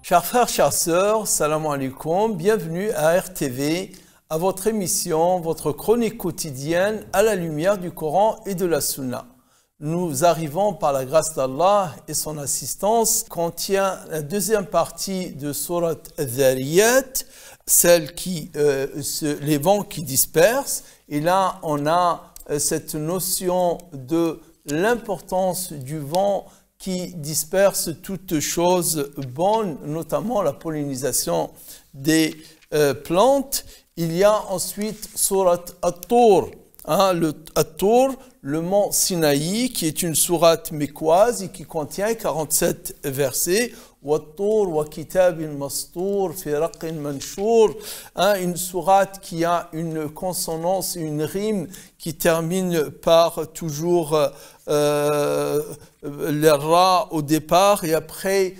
Chers frères, chères sœurs, salam alaikum, bienvenue à RTV, à votre émission, votre chronique quotidienne à la lumière du Coran et de la Sunna. Nous arrivons par la grâce d'Allah et son assistance, contient la deuxième partie de Surat Al-Dhariyat, celle qui, les vents qui dispersent. Et là, on a cette notion de l'importance du vent qui disperse toutes choses bonnes, notamment la pollinisation des plantes. Il y a ensuite Surat At-Tur, le mont Sinaï, qui est une sourate mécoise et qui contient 47 versets. Wat-Tur wa kitabin mastur fi raqin manshur, une sourate qui a une consonance, une rime qui termine par toujours les ra au départ et après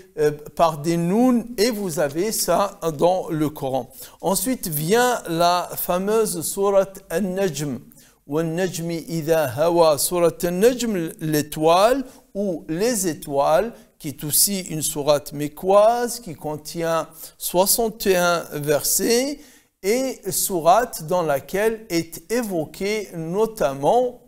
par des nouns, et vous avez ça dans le Coran. Ensuite vient la fameuse sourate An-Najm, Wan-Najmi idha hawa, sourate An-Najm, l'étoile ou les étoiles, qui est aussi une sourate mécoise qui contient 61 versets, et sourate dans laquelle est évoqué notamment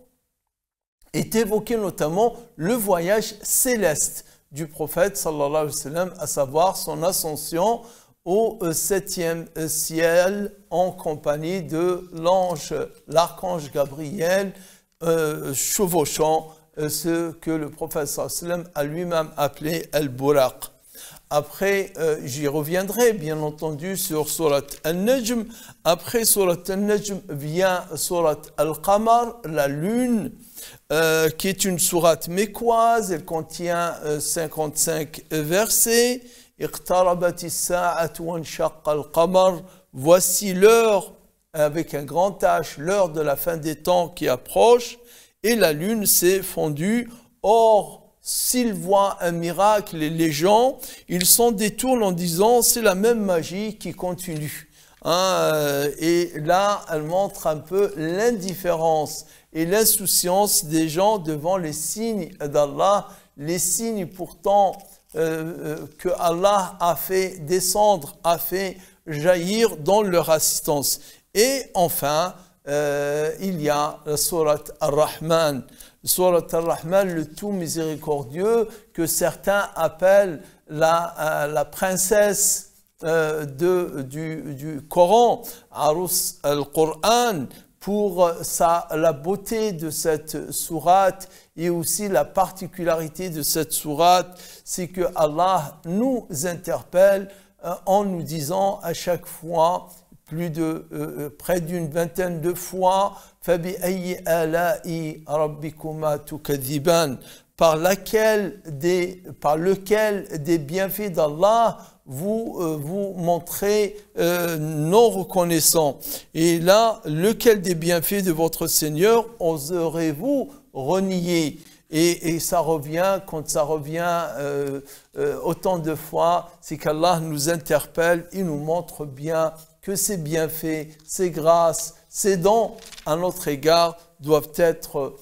le voyage céleste du prophète sallallahu alayhi wa sallam, à savoir son ascension au 7e ciel en compagnie de l'archange Gabriel, chevauchant ce que le prophète sallallahu alayhi wa sallam a lui-même appelé Al-Buraq. Après, j'y reviendrai bien entendu sur Surat Al-Najm. Après Surat Al-Najm vient Surat Al-Qamar, la lune, qui est une sourate mécoise. Elle contient 55 versets. Iqtarabatis sa'atu wa inshaqqa al-qamar. Voici l'heure, avec un grand H, l'heure de la fin des temps qui approche, et la lune s'est fondue. Or, s'ils voient un miracle, les gens, ils s'en détournent en disant c'est la même magie qui continue. Et là, elle montre un peu l'indifférence et l'insouciance des gens devant les signes d'Allah, les signes pourtant que Allah a fait descendre, a fait jaillir dans leur assistance. Et enfin, il y a la sourate Ar-Rahman. Surat Ar-Rahman, le tout miséricordieux, que certains appellent la princesse du Coran, Arus al-Qur'an, pour la beauté de cette sourate et aussi la particularité de cette sourate, c'est que Allah nous interpelle en nous disant à chaque fois, près d'une vingtaine de fois, فَبِأَيِّ آلَاءِ رَبِّكُمَا تُكَذِّبَانِ, par lequel des bienfaits d'Allah vous montrez non reconnaissants. Et là, lequel des bienfaits de votre Seigneur oserez-vous renier? Et ça revient, quand ça revient autant de fois, c'est qu'Allah nous interpelle, il nous montre bien que ces bienfaits, ces grâces, ces dons à notre égard doivent être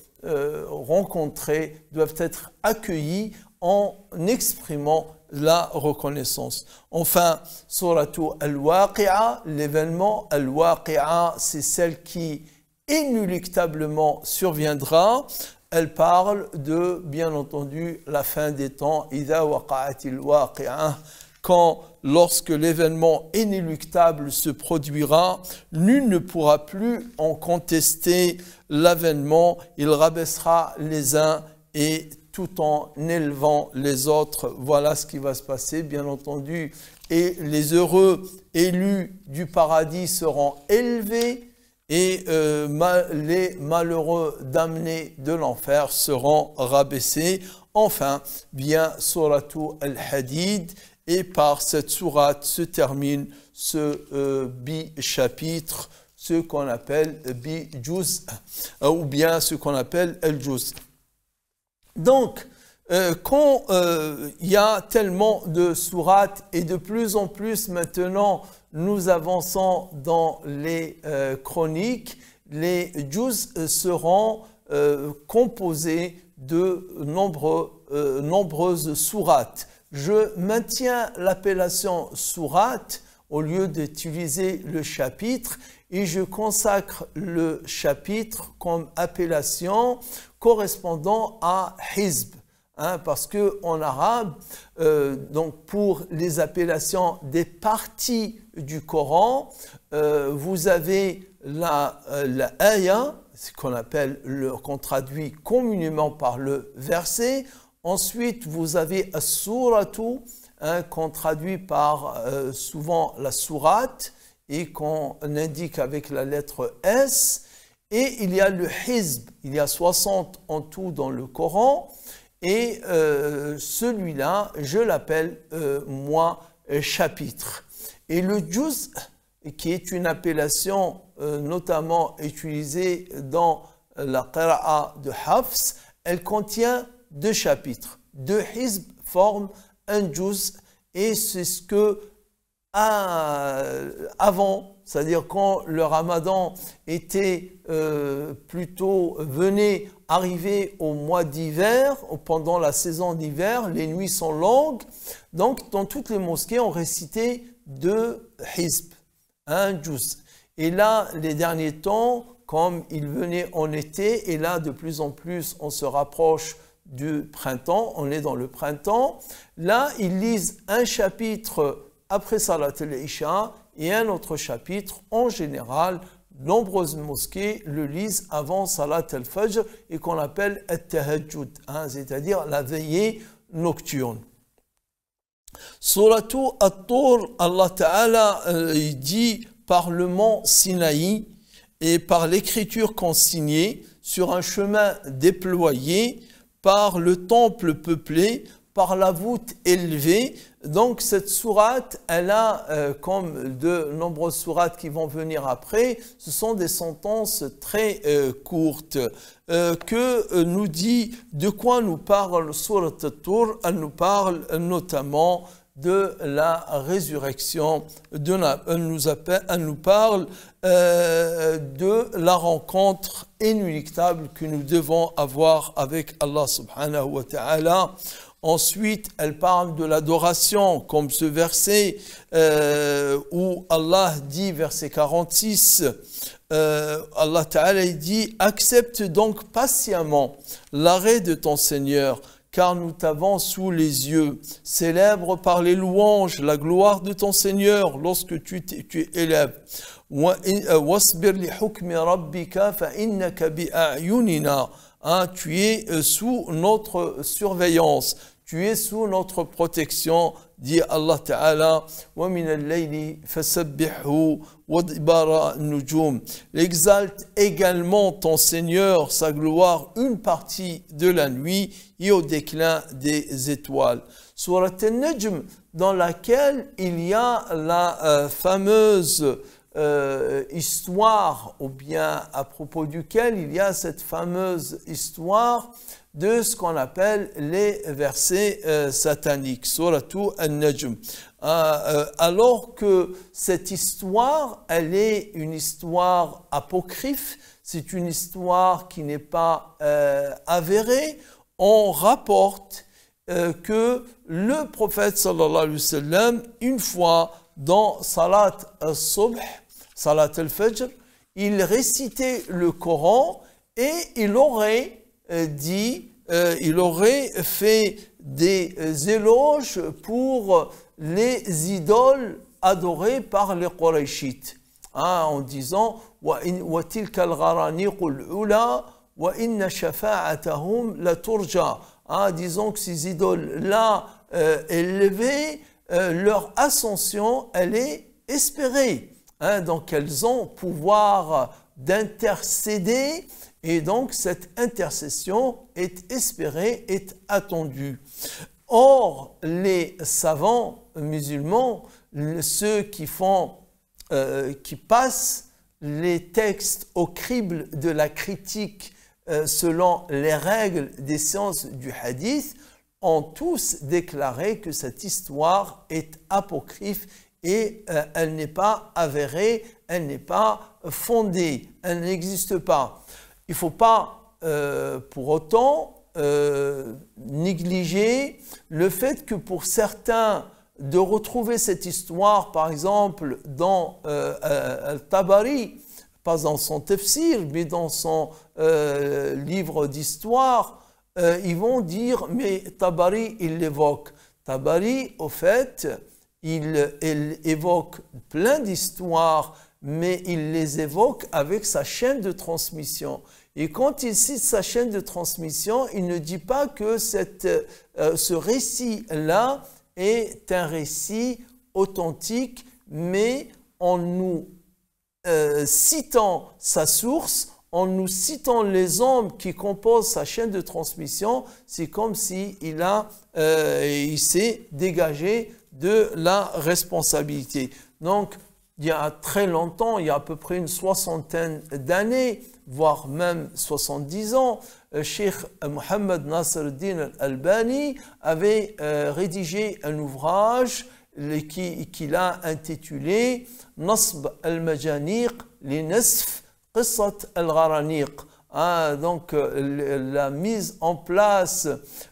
rencontrés, doivent être accueillis en exprimant la reconnaissance. Enfin, Suratu Al-Waqi'a, l'événement Al-Waqi'a, c'est celle qui inéluctablement surviendra. Elle parle de, bien entendu, la fin des temps, Idha waqa'atil waqi'a, lorsque l'événement inéluctable se produira, nul ne pourra plus en contester l'avènement, il rabaissera les uns et tout en élevant les autres. Voilà ce qui va se passer, bien entendu. Et les heureux élus du paradis seront élevés et les malheureux damnés de l'enfer seront rabaissés. Enfin, vient Suratu Al-Hadid, et par cette sourate se termine ce bi-chapitre, ce qu'on appelle bi-juz ou bien ce qu'on appelle el-juz. Donc, quand il y a tellement de sourates et de plus en plus maintenant nous avançons dans les chroniques, les juz seront composés de nombreuses sourates. Je maintiens l'appellation sourate au lieu d'utiliser le chapitre et je consacre le chapitre comme appellation correspondant à hizb. Parce qu'en arabe, donc pour les appellations des parties du Coran, vous avez la ayah, ce qu'on traduit communément par le verset. Ensuite, vous avez as-suratu, qu'on traduit par souvent la sourate et qu'on indique avec la lettre S. Et il y a le hizb, il y a 60 en tout dans le Coran. Et celui-là, je l'appelle moi chapitre. Et le juz, qui est une appellation notamment utilisée dans la qira'a de Hafs, elle contient 2 chapitres. 2 hizb forment un juz et c'est ce que avant, c'est-à-dire quand le ramadan était venait arriver au mois d'hiver, pendant la saison d'hiver, les nuits sont longues, donc dans toutes les mosquées on récitait 2 hizb, un juz. Et là, les derniers temps, comme il venait en été, et là de plus en plus on se rapproche du printemps, on est dans le printemps, là ils lisent un chapitre après Salat al-Isha et un autre chapitre. En général, nombreuses mosquées le lisent avant Salat al-Fajr et qu'on appelle al-Tahajjud, c'est-à-dire la veillée nocturne. Suratu At-Tur, Allah Ta'ala dit par le mont Sinaï et par l'écriture consignée sur un chemin déployé, par le temple peuplé, par la voûte élevée. Donc cette sourate, elle a, comme de nombreuses sourates qui vont venir après, ce sont des sentences très courtes. Que nous dit, de quoi nous parle Sourate At-Tur? Elle nous parle notamment de la résurrection, elle nous parle de la rencontre inéluctable que nous devons avoir avec Allah subhanahu wa ta'ala. Ensuite, elle parle de l'adoration, comme ce verset où Allah dit, verset 46, Allah Ta'ala dit « Accepte donc patiemment l'arrêt de ton Seigneur, car nous t'avons sous les yeux. Célèbre par les louanges la gloire de ton Seigneur lorsque tu élèves. Wasbir li hukmi rabbika fa innaka bi a'yunina. Tu es sous notre surveillance. Tu es sous notre protection, dit Allah Ta'ala, wa min al-layli fasabbihu wa nujum. Exalte également ton Seigneur, sa gloire, une partie de la nuit et au déclin des étoiles. Surat al-Najm, dans laquelle il y a la fameuse histoire, ou bien à propos duquel il y a cette fameuse histoire de ce qu'on appelle les versets sataniques, Suratu al-Najm. Alors que cette histoire, elle est une histoire apocryphe, c'est une histoire qui n'est pas avérée, on rapporte que le prophète sallallahu alayhi wa sallam, une fois dans Salat al-Subh, Salat al-Fajr, il récitait le Coran et il aurait il aurait fait des éloges pour les idoles adorées par les Qurayshites, en disant wa tilka al-gharaniqul ula wa inna shafa'atahum la turja, disons que ces idoles là élevées, leur ascension elle est espérée, donc elles ont pouvoir d'intercéder. Et donc, cette intercession est espérée, est attendue. Or, les savants musulmans, ceux qui passent les textes au crible de la critique selon les règles des sciences du hadith ont tous déclaré que cette histoire est apocryphe et elle n'est pas avérée, elle n'est pas fondée, elle n'existe pas. Il ne faut pas pour autant négliger le fait que pour certains, de retrouver cette histoire, par exemple, dans Al-Tabari, pas dans son tafsir, mais dans son livre d'histoire, ils vont dire, mais Tabari, il l'évoque. Tabari, au fait, il évoque plein d'histoires, mais il les évoque avec sa chaîne de transmission. Et quand il cite sa chaîne de transmission, il ne dit pas que ce récit-là est un récit authentique, mais en nous citant sa source, en nous citant les hommes qui composent sa chaîne de transmission, c'est comme s'il il s'est dégagé de la responsabilité. Donc, il y a très longtemps, il y a à peu près une soixantaine d'années, voire même 70 ans, Cheikh Mohammed Nasruddin Al-Albani avait rédigé un ouvrage qu'il a intitulé « Nasb al-Majaniq li Nasf Qissat al-Gharaniq ». Donc, la mise en place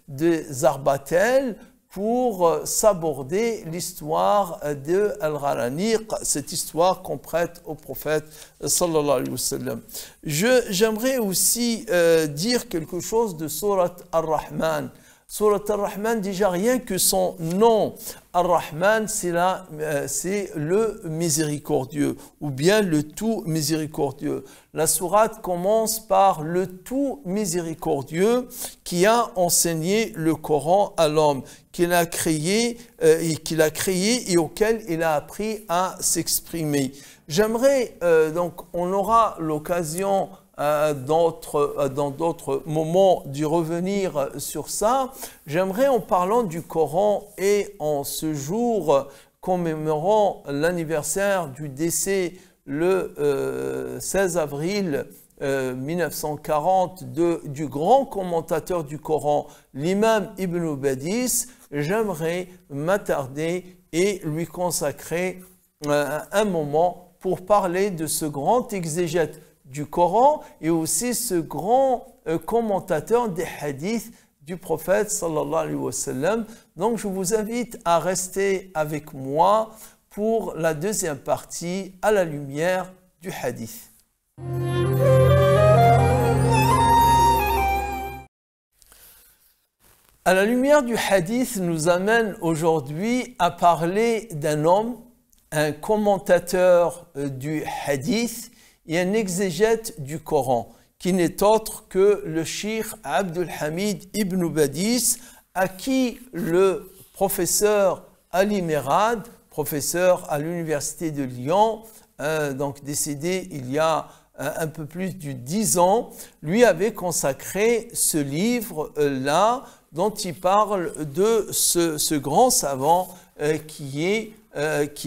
des arbatelles pour s'aborder l'histoire de Al-Gharaniq, cette histoire qu'on prête au prophète sallallahu alayhi wa sallam. J'aimerais aussi dire quelque chose de Surat Ar-Rahman. Surat Ar-Rahman, déjà rien que son nom, Ar-Rahman, c'est le miséricordieux, ou bien le tout miséricordieux. La sourate commence par le tout miséricordieux qui a enseigné le Coran à l'homme, qu'il a créé et auquel il a appris à s'exprimer. J'aimerais, donc, on aura l'occasion dans d'autres moments d'y revenir sur ça. J'aimerais, en parlant du Coran et en ce jour commémorant l'anniversaire du décès le 16 avril 1940 du grand commentateur du Coran, l'imam Ibn Badis, j'aimerais m'attarder et lui consacrer un moment pour parler de ce grand exégète du Coran et aussi ce grand commentateur des hadiths du prophète sallallahu alayhi wa sallam. Donc je vous invite à rester avec moi pour la deuxième partie à la lumière du hadith. À la lumière du hadith nous amène aujourd'hui à parler d'un homme, un commentateur du hadith et un exégète du Coran, qui n'est autre que le cheikh Abdul Hamid Ibn Badis, à qui le professeur Ali Merad, professeur à l'université de Lyon, donc décédé il y a un peu plus de 10 ans, lui avait consacré ce livre-là dont il parle de ce grand savant qui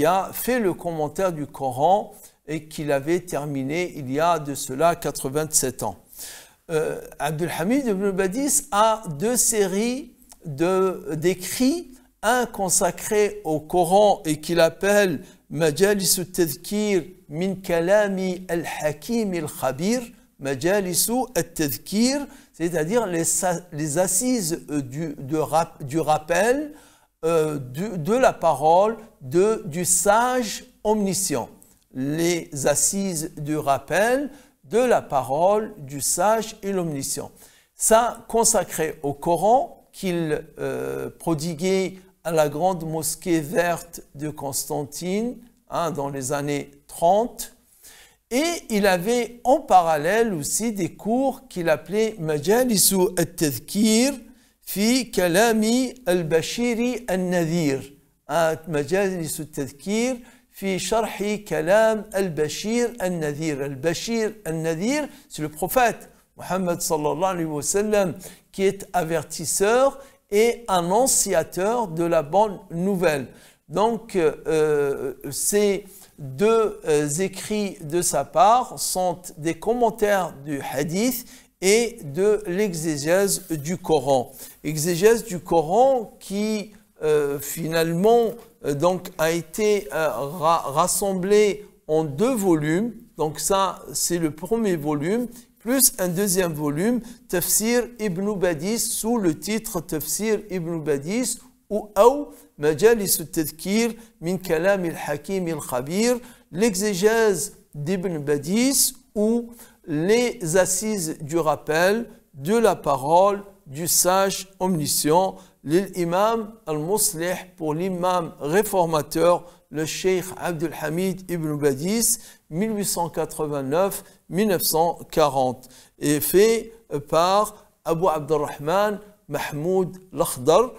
a fait le commentaire du Coran et qu'il avait terminé il y a de cela 87 ans. Abdul Hamid Ibn Badis a deux séries d'écrits, un consacré au Coran et qu'il appelle Majalis al-Tadhkir min kalami al-Hakim al-Khabir, Majalis al-Tadhkir, c'est-à-dire les assises du rappel de la parole du sage omniscient. Les assises du rappel de la parole du sage et l'omniscient. Ça consacré au Coran qu'il prodiguait à la grande mosquée verte de Constantine dans les années 30. Et il avait en parallèle aussi des cours qu'il appelait Majalisu al-Tadhkir fi Kalami al-Bashiri al-Nadhir. Majalisu al-Tadhkir fi Sharhi Kalam al-Bashir al-Nadhir. Al-Bashir al-Nadhir, c'est le prophète Mohammed sallallahu alayhi wa sallam qui est avertisseur et annonciateur de la bonne nouvelle. Donc, c'est deux écrits de sa part sont des commentaires du hadith et de l'exégèse du Coran. Exégèse du Coran qui finalement donc a été rassemblée en 2 volumes. Donc ça, c'est le premier volume, plus un deuxième volume, Tafsir Ibn Badis, sous le titre Tafsir Ibn Badis, ou Majalis al-Tadhkir min Kalam al-Hakim al-Khabir, l'exégèse d'Ibn Badis, ou les assises du rappel de la parole du sage omniscient, l'imam al-Muslih, pour l'imam réformateur, le Cheikh Abdul Hamid Ibn Badis, 1889-1940, et fait par Abu Abdurrahman Mahmoud Lakhdar.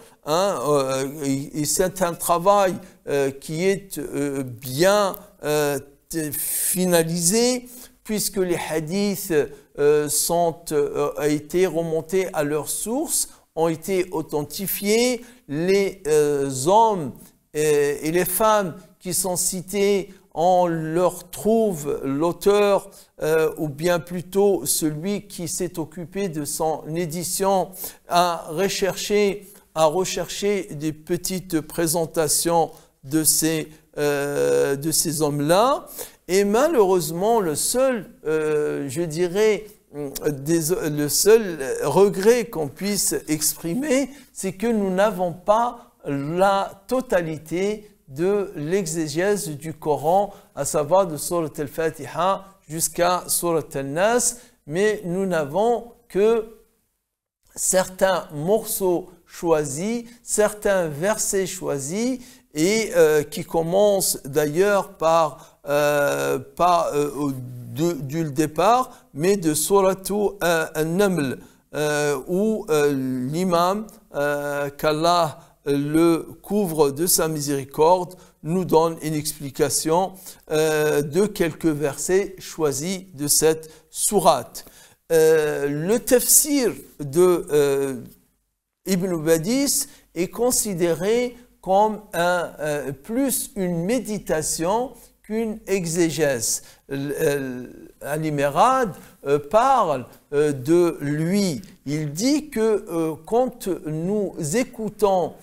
C'est un travail qui est bien finalisé, puisque les hadiths ont été remontés à leur source, ont été authentifiés, les hommes et les femmes qui sont cités, on leur trouve l'auteur, ou bien plutôt celui qui s'est occupé de son édition, à rechercher des petites présentations de ces hommes-là. Et malheureusement, le seul, je dirais, le seul regret qu'on puisse exprimer, c'est que nous n'avons pas la totalité de l'exégèse du Coran, à savoir de Surat al-Fatiha jusqu'à Surat al-Nas, mais nous n'avons que certains morceaux choisis, certains versets choisis, et qui commencent d'ailleurs pas du départ, mais de Surat al-Naml, où l'imam, qu'Allah le couvre de sa miséricorde, nous donne une explication de quelques versets choisis de cette sourate. Le tafsir de Ibn Badis est considéré comme plus une méditation qu'une exégèse. Al-Imerad parle de lui. Il dit que quand nous écoutons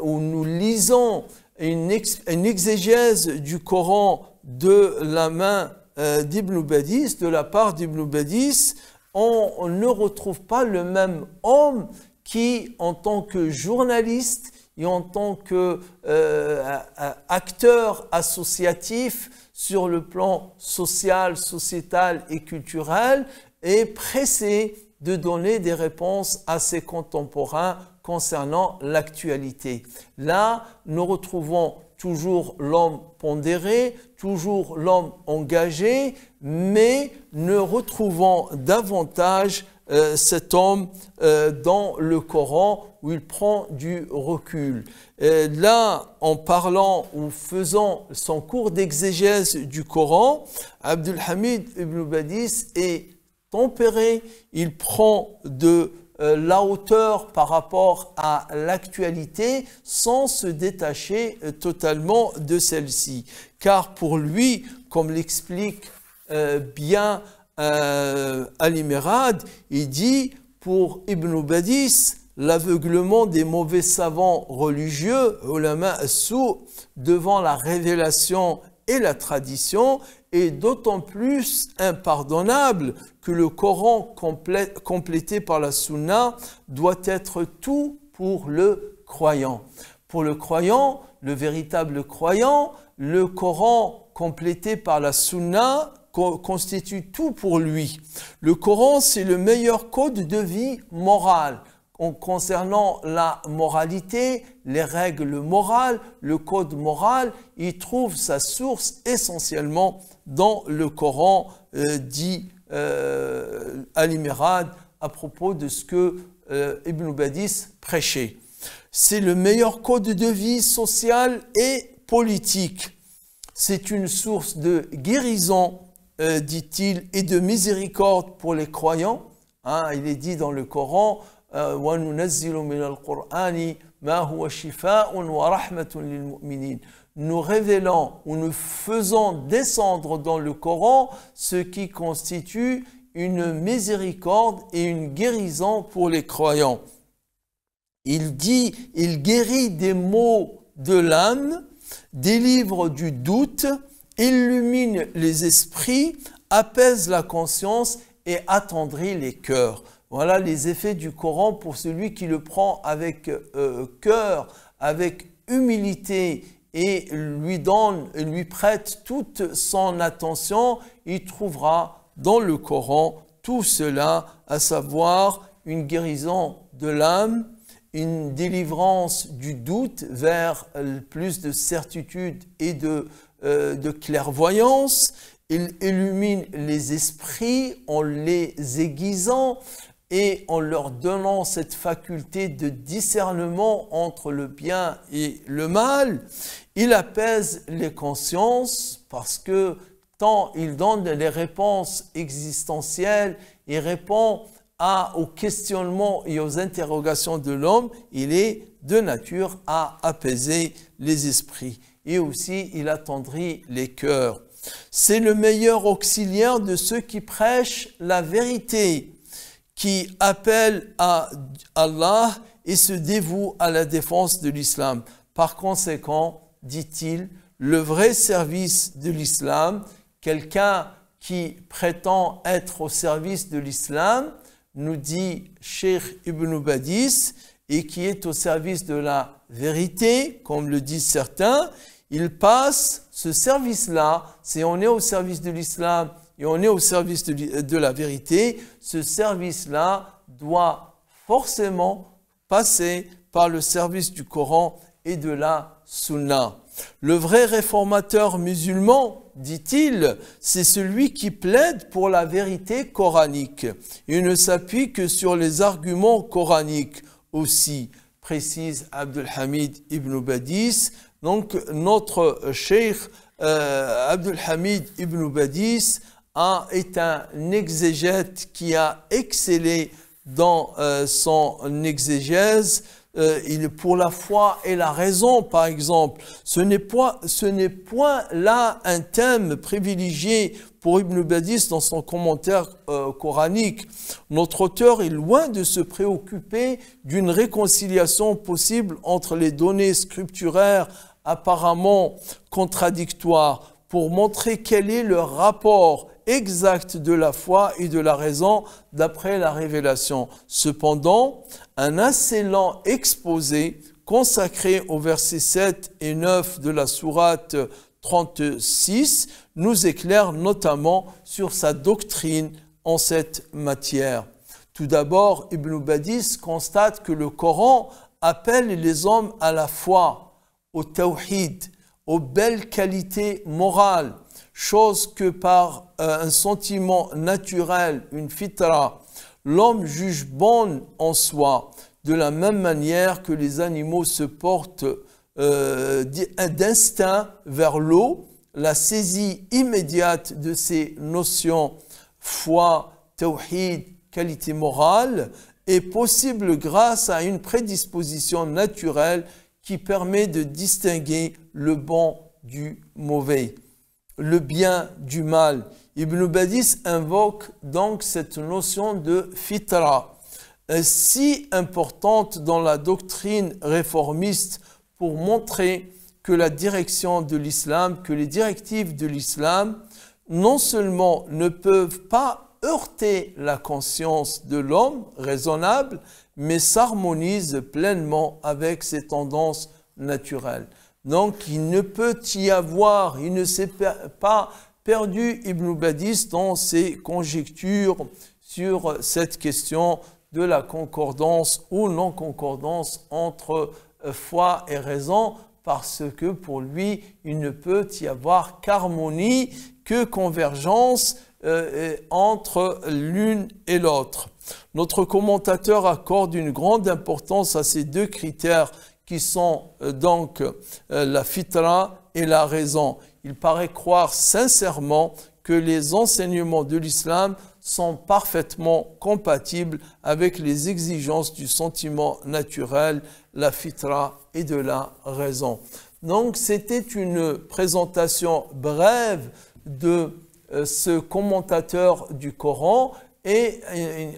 ou nous lisons une exégèse du Coran de la main d'Ibn Badis, de la part d'Ibn Badis, on ne retrouve pas le même homme qui, en tant que journaliste et en tant qu'acteur associatif sur le plan social, sociétal et culturel, est pressé de donner des réponses à ses contemporains concernant l'actualité. Là, nous retrouvons toujours l'homme pondéré, toujours l'homme engagé, mais nous retrouvons davantage cet homme dans le Coran, où il prend du recul. Là, en parlant ou faisant son cours d'exégèse du Coran, Abdul Hamid Ibn Badis est tempéré, il prend de la hauteur par rapport à l'actualité sans se détacher totalement de celle-ci. Car pour lui, comme l'explique bien Al-Imerad, il dit, pour Ibn Badis, l'aveuglement des mauvais savants religieux, ulama as-sou, devant la révélation et la tradition, est d'autant plus impardonnable que le Coran complété par la Sunna doit être tout pour le croyant. Pour le croyant, le véritable croyant, le Coran complété par la Sunna constitue tout pour lui. Le Coran, c'est le meilleur code de vie morale. Concernant la moralité, les règles morales, le code moral, il trouve sa source essentiellement dans le Coran, dit Al-Imerad à propos de ce que Ibn Badis prêchait. C'est le meilleur code de vie social et politique. C'est une source de guérison, dit-il, et de miséricorde pour les croyants. Il est dit dans le Coran, وَنُنَزِّلُ مِنَ الْقُرْآنِ مَا هُوَ شِفَاءٌ وَرَحْمَةٌ لِلْمُؤْمِنِينَ. Nous révélons ou nous faisons descendre dans le Coran ce qui constitue une miséricorde et une guérison pour les croyants. Il dit, il guérit des maux de l'âme, délivre du doute, illumine les esprits, apaise la conscience et attendrit les cœurs. Voilà les effets du Coran pour celui qui le prend avec cœur, avec humilité et lui prête toute son attention. Il trouvera dans le Coran tout cela, à savoir une guérison de l'âme, une délivrance du doute vers plus de certitude et de clairvoyance. Il illumine les esprits en les aiguisant et en leur donnant cette faculté de discernement entre le bien et le mal. Il apaise les consciences parce que tant il donne les réponses existentielles, il répond aux questionnements et aux interrogations de l'homme, il est de nature à apaiser les esprits. Et aussi, il attendrit les cœurs. C'est le meilleur auxiliaire de ceux qui prêchent la vérité, qui appellent à Allah et se dévouent à la défense de l'islam. Par conséquent, dit-il, le vrai service de l'islam, quelqu'un qui prétend être au service de l'islam, nous dit Cheikh Ibn Badis, et qui est au service de la vérité, comme le disent certains, il passe ce service-là, si on est au service de l'islam et on est au service de la vérité, ce service-là doit forcément passer par le service du Coran et de la Sunna. Le vrai réformateur musulman, dit-il, c'est celui qui plaide pour la vérité coranique. Il ne s'appuie que sur les arguments coraniques aussi, précise Abdulhamid Ibn Badis. Donc notre cheikh Abdulhamid Ibn Badis est un exégète qui a excellé dans son exégèse. Pour la foi et la raison, par exemple, ce n'est point là un thème privilégié pour Ibn Badis dans son commentaire coranique. Notre auteur est loin de se préoccuper d'une réconciliation possible entre les données scripturaires apparemment contradictoires pour montrer quel est le rapport exact de la foi et de la raison d'après la révélation. Cependant, un assez lent exposé consacré aux versets 7 et 9 de la sourate 36 nous éclaire notamment sur sa doctrine en cette matière. Tout d'abord, Ibn Badis constate que le Coran appelle les hommes à la foi, au tawhid, aux belles qualités morales, chose que par un sentiment naturel, une fitra, l'homme juge bonne en soi, de la même manière que les animaux se portent d'instinct vers l'eau, la saisie immédiate de ces notions, foi, tawhid, qualité morale, est possible grâce à une prédisposition naturelle qui permet de distinguer le bon du mauvais, le bien du mal. Ibn Badis invoque donc cette notion de fitra, si importante dans la doctrine réformiste pour montrer que la direction de l'islam, que les directives de l'islam, non seulement ne peuvent pas heurter la conscience de l'homme raisonnable, mais s'harmonisent pleinement avec ses tendances naturelles. Donc il ne peut y avoir, il ne s'est pas perdu Ibn Badis dans ses conjectures sur cette question de la concordance ou non-concordance entre foi et raison, parce que pour lui, il ne peut y avoir qu'harmonie, que convergence entre l'une et l'autre. Notre commentateur accorde une grande importance à ces deux critères qui sont donc la fitra et la raison. Il paraît croire sincèrement que les enseignements de l'islam sont parfaitement compatibles avec les exigences du sentiment naturel, la fitra et de la raison. Donc c'était une présentation brève de ce commentateur du Coran et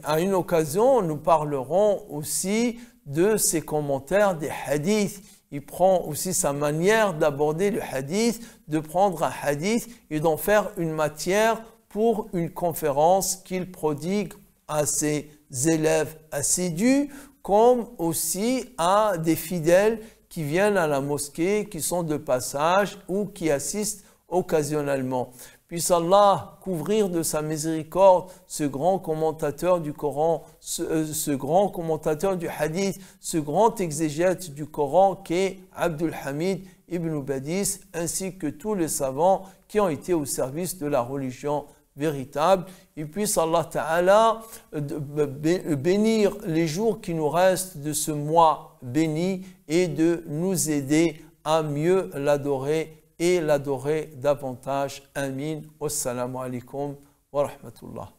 à une occasion nous parlerons aussi de ses commentaires des hadiths. Il prend aussi sa manière d'aborder le hadith, de prendre un hadith et d'en faire une matière pour une conférence qu'il prodigue à ses élèves assidus, comme aussi à des fidèles qui viennent à la mosquée, qui sont de passage ou qui assistent occasionnellement. Puisse Allah couvrir de sa miséricorde ce grand commentateur du Coran, ce grand commentateur du hadith, ce grand exégète du Coran qu'est Abdul Hamid ibn Badis, ainsi que tous les savants qui ont été au service de la religion véritable. Et puisse Allah Ta'ala bénir les jours qui nous restent de ce mois béni et de nous aider à mieux l'adorer et l'adorer davantage. Amin. Wassalamu alaikum wa rahmatullah.